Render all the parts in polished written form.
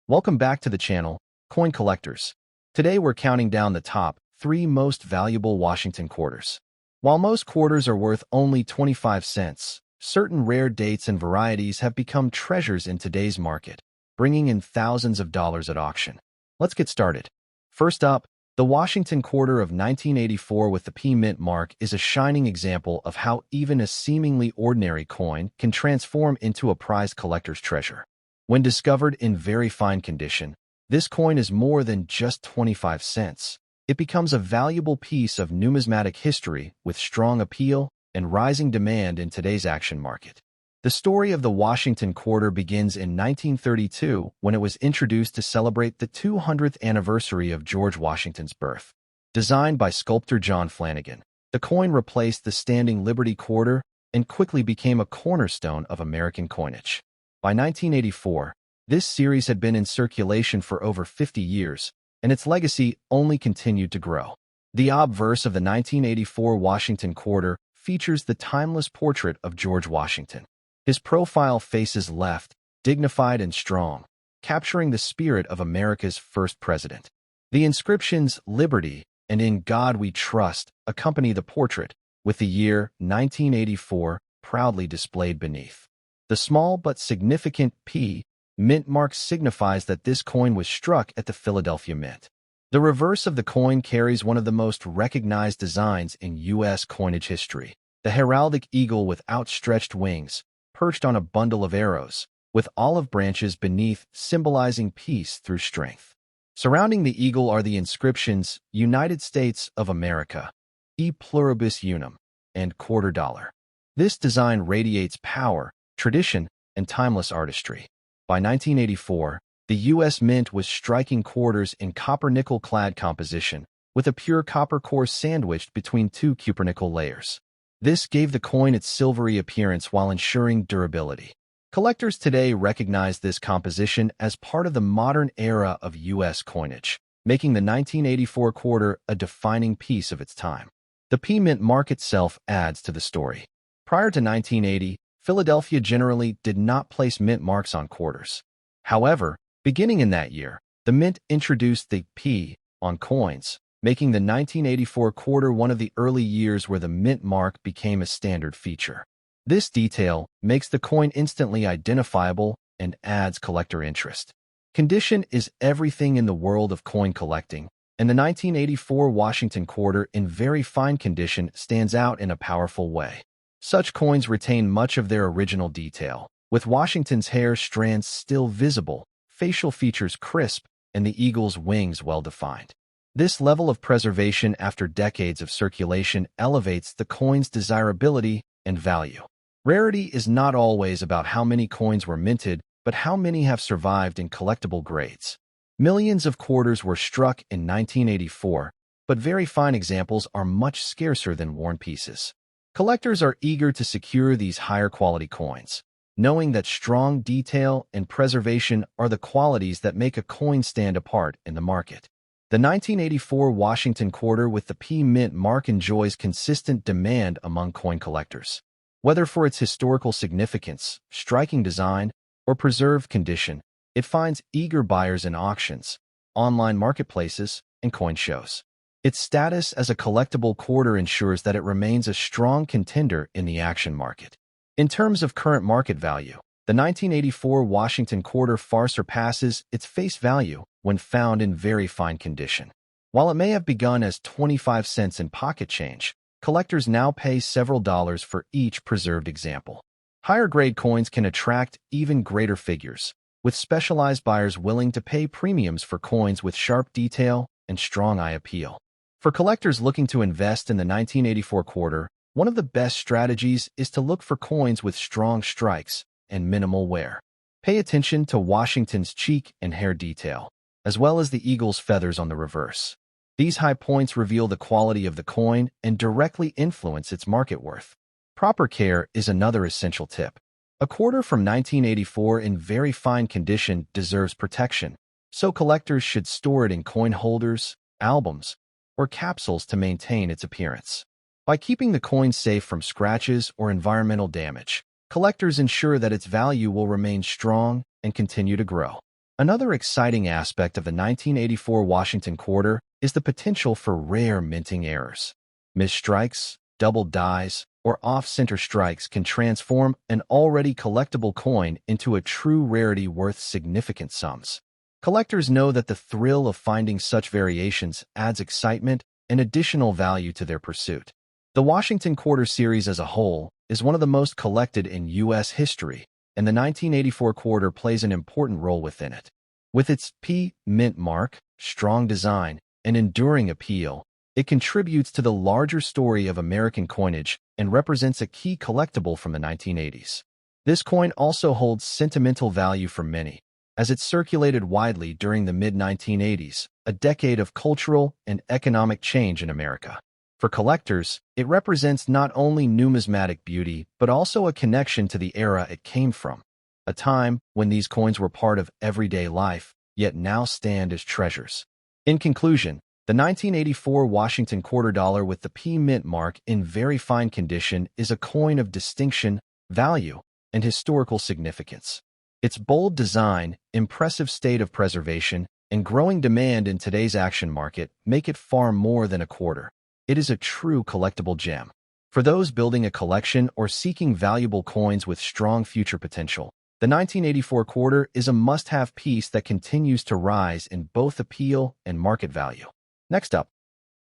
Welcome back to the channel, Coin Collectors. Today we're counting down the top 3 most valuable Washington quarters. While most quarters are worth only 25 cents, certain rare dates and varieties have become treasures in today's market, bringing in thousands of dollars at auction. Let's get started. First up, the Washington quarter of 1984 with the P mint mark is a shining example of how even a seemingly ordinary coin can transform into a prized collector's treasure. When discovered in very fine condition, this coin is more than just 25 cents. It becomes a valuable piece of numismatic history with strong appeal and rising demand in today's action market. The story of the Washington quarter begins in 1932 when it was introduced to celebrate the 200th anniversary of George Washington's birth. Designed by sculptor John Flanagan, the coin replaced the standing Liberty quarter and quickly became a cornerstone of American coinage. By 1984, this series had been in circulation for over 50 years, and its legacy only continued to grow. The obverse of the 1984 Washington quarter features the timeless portrait of George Washington. His profile faces left, dignified and strong, capturing the spirit of America's first president. The inscriptions "Liberty" and "In God We Trust" accompany the portrait, with the year 1984 proudly displayed beneath. The small but significant P mint mark signifies that this coin was struck at the Philadelphia Mint. The reverse of the coin carries one of the most recognized designs in U.S. coinage history, the heraldic eagle with outstretched wings, perched on a bundle of arrows, with olive branches beneath symbolizing peace through strength. Surrounding the eagle are the inscriptions "United States of America," "E Pluribus Unum," and "Quarter Dollar." This design radiates power, tradition, and timeless artistry. By 1984, the U.S. Mint was striking quarters in copper-nickel-clad composition, with a pure copper core sandwiched between two cupronickel layers. This gave the coin its silvery appearance while ensuring durability. Collectors today recognize this composition as part of the modern era of U.S. coinage, making the 1984 quarter a defining piece of its time. The P mint mark itself adds to the story. Prior to 1980, Philadelphia generally did not place mint marks on quarters. However, beginning in that year, the Mint introduced the P on coins, making the 1984 quarter one of the early years where the mint mark became a standard feature. This detail makes the coin instantly identifiable and adds collector interest. Condition is everything in the world of coin collecting, and the 1984 Washington quarter in very fine condition stands out in a powerful way. Such coins retain much of their original detail, with Washington's hair strands still visible, facial features crisp, and the eagle's wings well-defined. This level of preservation after decades of circulation elevates the coin's desirability and value. Rarity is not always about how many coins were minted, but how many have survived in collectible grades. Millions of quarters were struck in 1984, but very fine examples are much scarcer than worn pieces. Collectors are eager to secure these higher-quality coins, knowing that strong detail and preservation are the qualities that make a coin stand apart in the market. The 1984 Washington quarter with the P mint mark enjoys consistent demand among coin collectors. Whether for its historical significance, striking design, or preserved condition, it finds eager buyers in auctions, online marketplaces, and coin shows. Its status as a collectible quarter ensures that it remains a strong contender in the action market. In terms of current market value, the 1984 Washington quarter far surpasses its face value when found in very fine condition. While it may have begun as 25 cents in pocket change, collectors now pay several dollars for each preserved example. Higher-grade coins can attract even greater figures, with specialized buyers willing to pay premiums for coins with sharp detail and strong eye appeal. For collectors looking to invest in the 1984 quarter, one of the best strategies is to look for coins with strong strikes and minimal wear. Pay attention to Washington's cheek and hair detail, as well as the eagle's feathers on the reverse. These high points reveal the quality of the coin and directly influence its market worth. Proper care is another essential tip. A quarter from 1984 in very fine condition deserves protection, so collectors should store it in coin holders, albums, or capsules to maintain its appearance. By keeping the coin safe from scratches or environmental damage, collectors ensure that its value will remain strong and continue to grow. Another exciting aspect of the 1984 Washington quarter is the potential for rare minting errors. Missed strikes, double dies, or off-center strikes can transform an already collectible coin into a true rarity worth significant sums. Collectors know that the thrill of finding such variations adds excitement and additional value to their pursuit. The Washington Quarter series as a whole is one of the most collected in U.S. history, and the 1984 quarter plays an important role within it. With its P mint mark, strong design, and enduring appeal, it contributes to the larger story of American coinage and represents a key collectible from the 1980s. This coin also holds sentimental value for many, as it circulated widely during the mid-1980s, a decade of cultural and economic change in America. For collectors, it represents not only numismatic beauty, but also a connection to the era it came from, a time when these coins were part of everyday life, yet now stand as treasures. In conclusion, the 1984 Washington quarter dollar with the P mint mark in very fine condition is a coin of distinction, value, and historical significance. Its bold design, impressive state of preservation, and growing demand in today's action market make it far more than a quarter. It is a true collectible gem. For those building a collection or seeking valuable coins with strong future potential, the 1984 quarter is a must-have piece that continues to rise in both appeal and market value. Next up,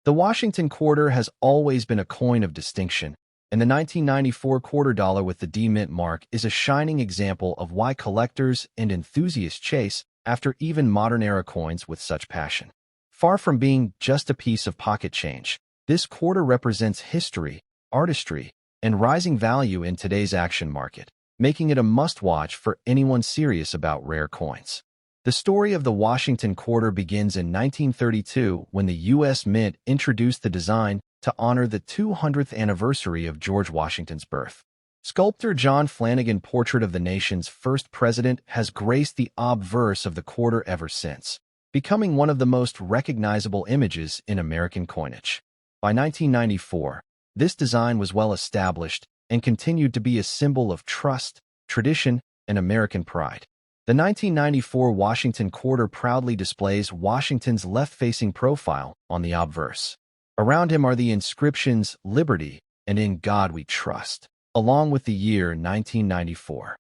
the Washington quarter has always been a coin of distinction, and the 1994 quarter dollar with the D mint mark is a shining example of why collectors and enthusiasts chase after even modern-era coins with such passion. Far from being just a piece of pocket change, this quarter represents history, artistry, and rising value in today's action market, making it a must-watch for anyone serious about rare coins. The story of the Washington quarter begins in 1932 when the U.S. Mint introduced the design to honor the 200th anniversary of George Washington's birth. Sculptor John Flanagan's portrait of the nation's first president has graced the obverse of the quarter ever since, becoming one of the most recognizable images in American coinage. By 1994, this design was well established and continued to be a symbol of trust, tradition, and American pride. The 1994 Washington quarter proudly displays Washington's left-facing profile on the obverse. Around him are the inscriptions "Liberty" and "In God We Trust," along with the year 1994.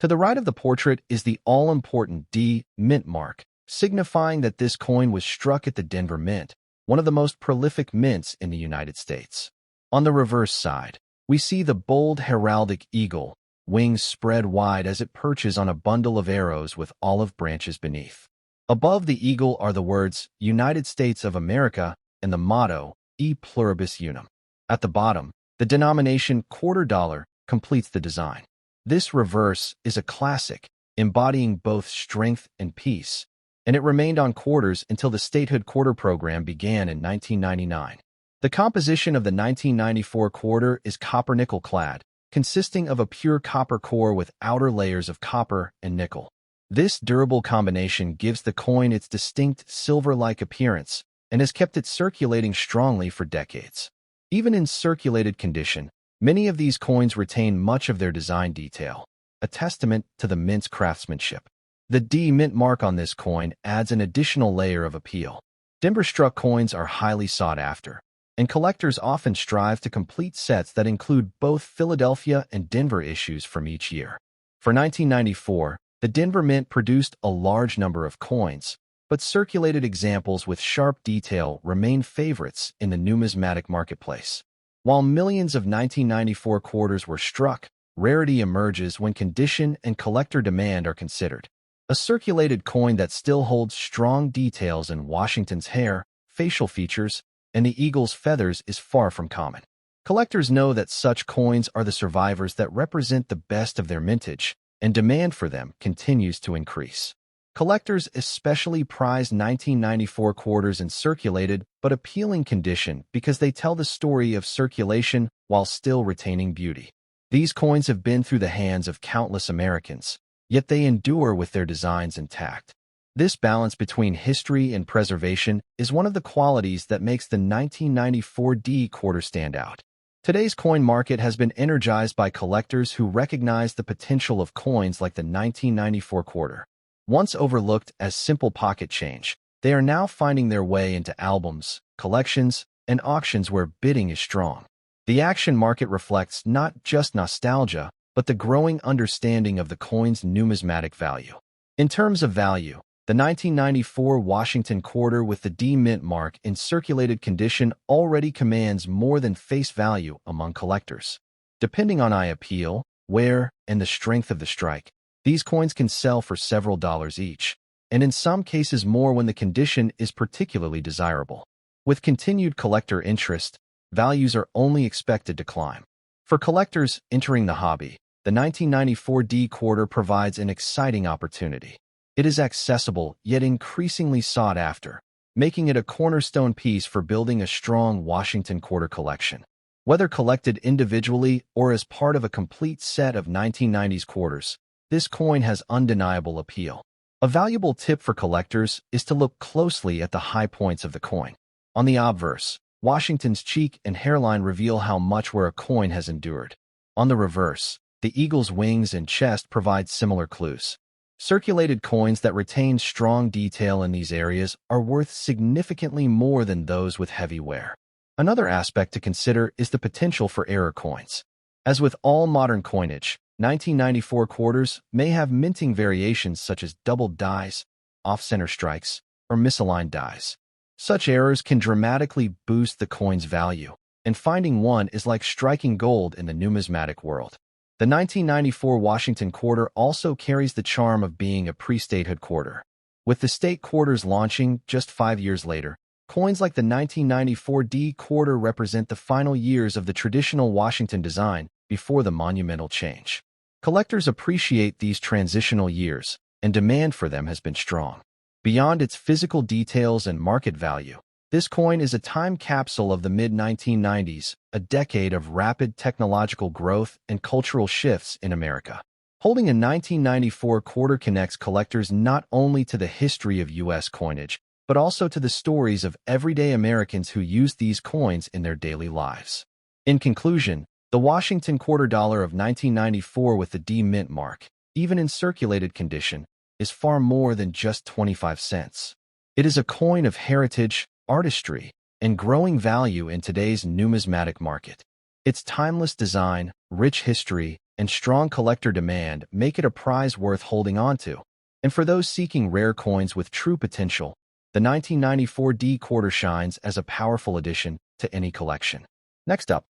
To the right of the portrait is the all-important D mint mark, signifying that this coin was struck at the Denver Mint, one of the most prolific mints in the United States. On the reverse side, we see the bold heraldic eagle, wings spread wide as it perches on a bundle of arrows with olive branches beneath. Above the eagle are the words United States of America and the motto E pluribus unum. At the bottom, the denomination quarter dollar completes the design. This reverse is a classic, embodying both strength and peace, and it remained on quarters until the statehood quarter program began in 1999. The composition of the 1994 quarter is copper-nickel clad, consisting of a pure copper core with outer layers of copper and nickel. This durable combination gives the coin its distinct silver-like appearance and has kept it circulating strongly for decades. Even in circulated condition, many of these coins retain much of their design detail, a testament to the mint's craftsmanship. The D mint mark on this coin adds an additional layer of appeal. Denver-struck coins are highly sought after, and collectors often strive to complete sets that include both Philadelphia and Denver issues from each year. For 1994, the Denver Mint produced a large number of coins, but circulated examples with sharp detail remain favorites in the numismatic marketplace. While millions of 1994 quarters were struck, rarity emerges when condition and collector demand are considered. A circulated coin that still holds strong details in Washington's hair, facial features, and the eagle's feathers is far from common. Collectors know that such coins are the survivors that represent the best of their mintage, and demand for them continues to increase. Collectors especially prize 1994 quarters in circulated but appealing condition because they tell the story of circulation while still retaining beauty. These coins have been through the hands of countless Americans, yet they endure with their designs intact. This balance between history and preservation is one of the qualities that makes the 1994 D quarter stand out. Today's coin market has been energized by collectors who recognize the potential of coins like the 1994 quarter. Once overlooked as simple pocket change, they are now finding their way into albums, collections, and auctions where bidding is strong. The action market reflects not just nostalgia, but the growing understanding of the coin's numismatic value. In terms of value, the 1994 Washington quarter with the D mint mark in circulated condition already commands more than face value among collectors. Depending on eye appeal, wear, and the strength of the strike, these coins can sell for several dollars each, and in some cases more when the condition is particularly desirable. With continued collector interest, values are only expected to climb. For collectors entering the hobby, the 1994 D quarter provides an exciting opportunity. It is accessible yet increasingly sought after, making it a cornerstone piece for building a strong Washington quarter collection. Whether collected individually or as part of a complete set of 1990s quarters, this coin has undeniable appeal. A valuable tip for collectors is to look closely at the high points of the coin. On the obverse, Washington's cheek and hairline reveal how much wear a coin has endured. On the reverse, the eagle's wings and chest provide similar clues. Circulated coins that retain strong detail in these areas are worth significantly more than those with heavy wear. Another aspect to consider is the potential for error coins. As with all modern coinage, 1994 quarters may have minting variations such as doubled dies, off-center strikes, or misaligned dies. Such errors can dramatically boost the coin's value, and finding one is like striking gold in the numismatic world. The 1994 Washington quarter also carries the charm of being a pre-statehood quarter. With the state quarters launching just 5 years later, coins like the 1994 D quarter represent the final years of the traditional Washington design before the monumental change. Collectors appreciate these transitional years, and demand for them has been strong. Beyond its physical details and market value, this coin is a time capsule of the mid-1990s, a decade of rapid technological growth and cultural shifts in America. Holding a 1994 quarter connects collectors not only to the history of U.S. coinage, but also to the stories of everyday Americans who use these coins in their daily lives. In conclusion, the Washington quarter dollar of 1994 with the D mint mark, even in circulated condition, is far more than just 25 cents. It is a coin of heritage, artistry, and growing value in today's numismatic market. Its timeless design, rich history, and strong collector demand make it a prize worth holding on to. And for those seeking rare coins with true potential, the 1994 D quarter shines as a powerful addition to any collection. Next up,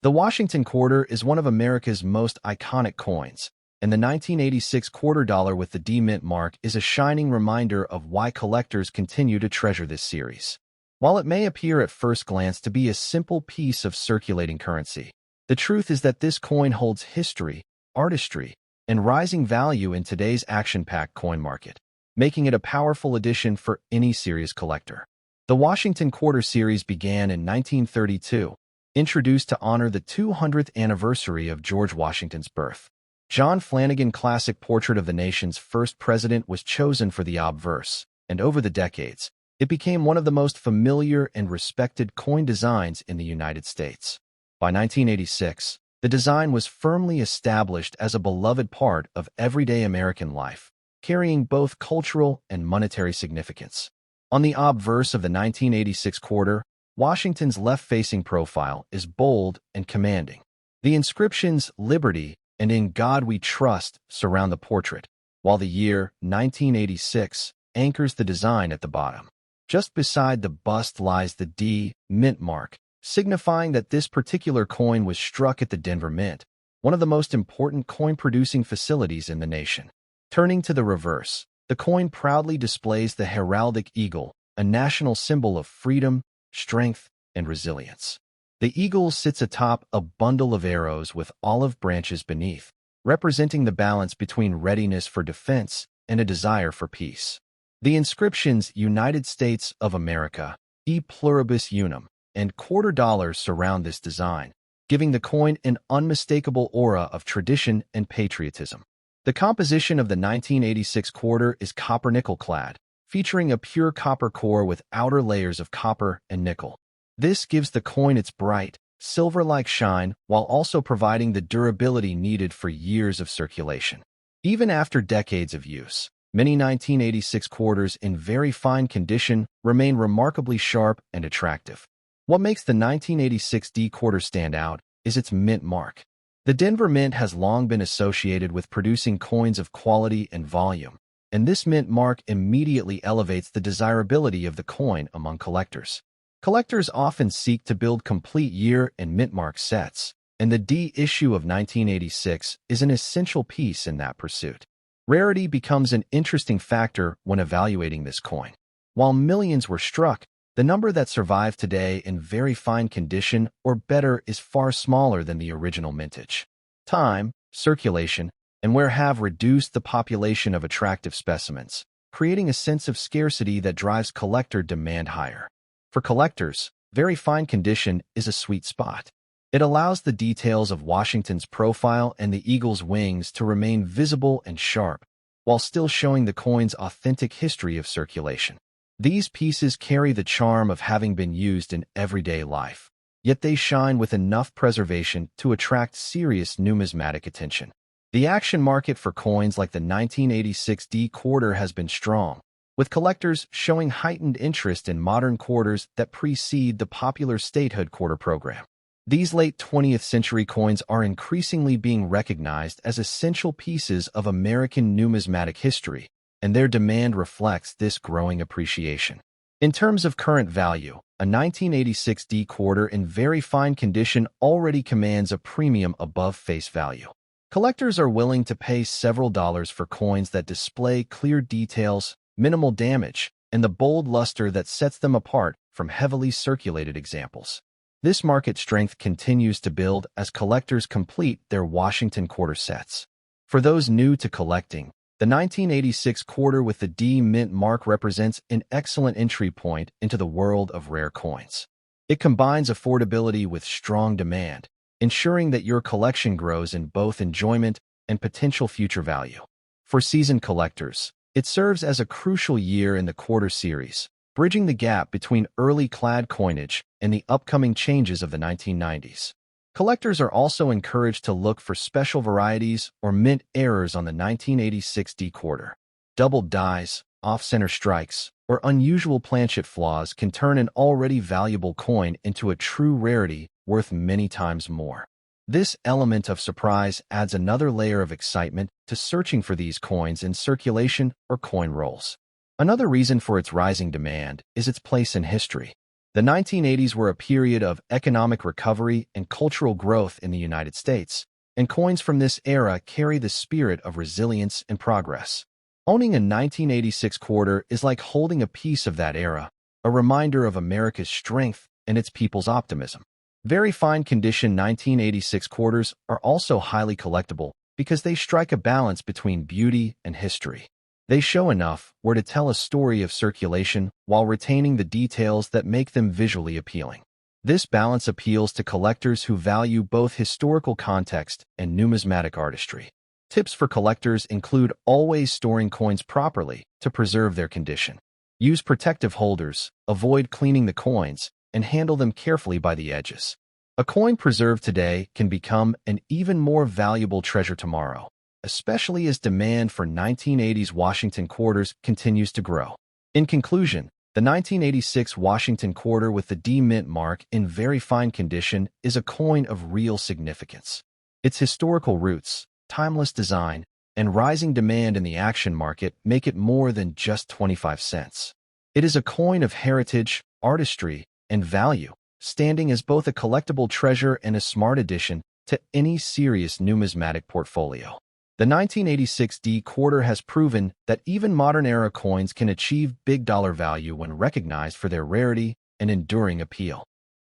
the Washington quarter is one of America's most iconic coins, and the 1986 quarter dollar with the D mint mark is a shining reminder of why collectors continue to treasure this series. While it may appear at first glance to be a simple piece of circulating currency, the truth is that this coin holds history, artistry, and rising value in today's action-packed coin market, making it a powerful addition for any serious collector. The Washington quarter series began in 1932, introduced to honor the 200th anniversary of George Washington's birth. John Flanagan's classic portrait of the nation's first president was chosen for the obverse, and over the decades, it became one of the most familiar and respected coin designs in the United States. By 1986, the design was firmly established as a beloved part of everyday American life, carrying both cultural and monetary significance. On the obverse of the 1986 quarter, Washington's left-facing profile is bold and commanding. The inscriptions "Liberty" and "In God We Trust" surround the portrait, while the year 1986 anchors the design at the bottom. Just beside the bust lies the D mint mark, signifying that this particular coin was struck at the Denver Mint, one of the most important coin-producing facilities in the nation. Turning to the reverse, the coin proudly displays the heraldic eagle, a national symbol of freedom, strength, and resilience. The eagle sits atop a bundle of arrows with olive branches beneath, representing the balance between readiness for defense and a desire for peace. The inscriptions "United States of America," "E Pluribus Unum," and quarter dollars surround this design, giving the coin an unmistakable aura of tradition and patriotism. The composition of the 1986 quarter is copper-nickel clad, featuring a pure copper core with outer layers of copper and nickel. This gives the coin its bright, silver-like shine while also providing the durability needed for years of circulation. Even after decades of use, Many 1986 quarters in very fine condition remain remarkably sharp and attractive. What makes the 1986 D quarter stand out is its mint mark. The Denver Mint has long been associated with producing coins of quality and volume, and this mint mark immediately elevates the desirability of the coin among collectors. Collectors often seek to build complete year and mint mark sets, and the D issue of 1986 is an essential piece in that pursuit. Rarity becomes an interesting factor when evaluating this coin. While millions were struck, the number that survive today in very fine condition or better is far smaller than the original mintage. Time, circulation, and wear have reduced the population of attractive specimens, creating a sense of scarcity that drives collector demand higher. For collectors, very fine condition is a sweet spot. It allows the details of Washington's profile and the eagle's wings to remain visible and sharp, while still showing the coin's authentic history of circulation. These pieces carry the charm of having been used in everyday life, yet they shine with enough preservation to attract serious numismatic attention. The action market for coins like the 1986 D quarter has been strong, with collectors showing heightened interest in modern quarters that precede the popular statehood quarter program. These late 20th century coins are increasingly being recognized as essential pieces of American numismatic history, and their demand reflects this growing appreciation. In terms of current value, a 1986 D quarter in very fine condition already commands a premium above face value. Collectors are willing to pay several dollars for coins that display clear details, minimal damage, and the bold luster that sets them apart from heavily circulated examples. This market strength continues to build as collectors complete their Washington quarter sets. For those new to collecting, the 1986 quarter with the D mint mark represents an excellent entry point into the world of rare coins. It combines affordability with strong demand, ensuring that your collection grows in both enjoyment and potential future value. For seasoned collectors, it serves as a crucial year in the quarter series, bridging the gap between early clad coinage and the upcoming changes of the 1990s. Collectors are also encouraged to look for special varieties or mint errors on the 1986 D quarter. Doubled dies, off-center strikes, or unusual planchet flaws can turn an already valuable coin into a true rarity worth many times more. This element of surprise adds another layer of excitement to searching for these coins in circulation or coin rolls. Another reason for its rising demand is its place in history. The 1980s were a period of economic recovery and cultural growth in the United States, and coins from this era carry the spirit of resilience and progress. Owning a 1986 quarter is like holding a piece of that era, a reminder of America's strength and its people's optimism. Very fine condition 1986 quarters are also highly collectible because they strike a balance between beauty and history. They show enough where to tell a story of circulation while retaining the details that make them visually appealing. This balance appeals to collectors who value both historical context and numismatic artistry. Tips for collectors include always storing coins properly to preserve their condition. Use protective holders, avoid cleaning the coins, and handle them carefully by the edges. A coin preserved today can become an even more valuable treasure tomorrow, especially as demand for 1980s Washington quarters continues to grow. In conclusion, the 1986 Washington quarter with the D mint mark in very fine condition is a coin of real significance. Its historical roots, timeless design, and rising demand in the action market make it more than just 25 cents. It is a coin of heritage, artistry, and value, standing as both a collectible treasure and a smart addition to any serious numismatic portfolio. The 1986 D quarter has proven that even modern-era coins can achieve big dollar value when recognized for their rarity and enduring appeal.